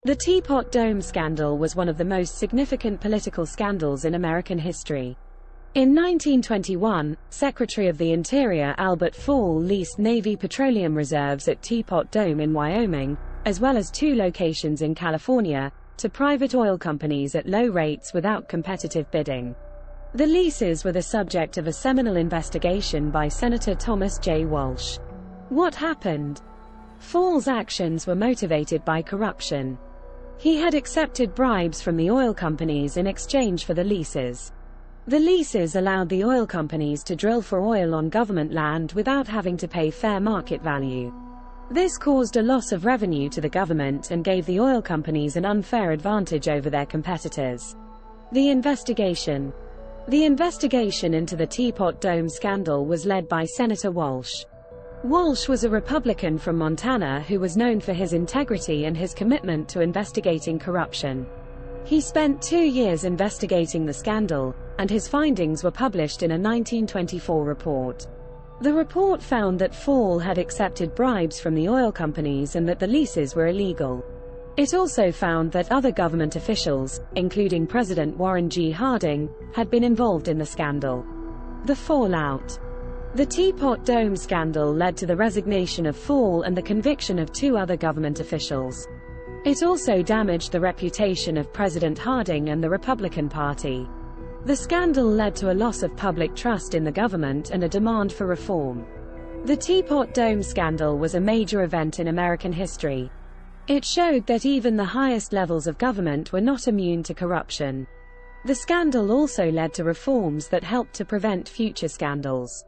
The Teapot Dome Scandal was one of the most significant political scandals in American history. In 1921, Secretary of the Interior Albert Fall leased Navy petroleum reserves at Teapot Dome in Wyoming, as well as 2 locations in California, to private oil companies at low rates without competitive bidding. The leases were the subject of a seminal investigation by Senator Thomas J. Walsh. What happened? Fall's actions were motivated by corruption. He had accepted bribes from the oil companies in exchange for the leases. The leases allowed the oil companies to drill for oil on government land without having to pay fair market value. This caused a loss of revenue to the government and gave the oil companies an unfair advantage over their competitors. The investigation into the Teapot Dome scandal was led by Senator Walsh. Walsh was a Republican from Montana who was known for his integrity and his commitment to investigating corruption. He spent 2 years investigating the scandal, and his findings were published in a 1924 report. The report found that Fall had accepted bribes from the oil companies and that the leases were illegal. It also found that other government officials, including President Warren G. Harding, had been involved in the scandal. The fallout. The Teapot Dome scandal led to the resignation of Fall and the conviction of 2 other government officials. It also damaged the reputation of President Harding and the Republican Party. The scandal led to a loss of public trust in the government and a demand for reform. The Teapot Dome scandal was a major event in American history. It showed that even the highest levels of government were not immune to corruption. The scandal also led to reforms that helped to prevent future scandals.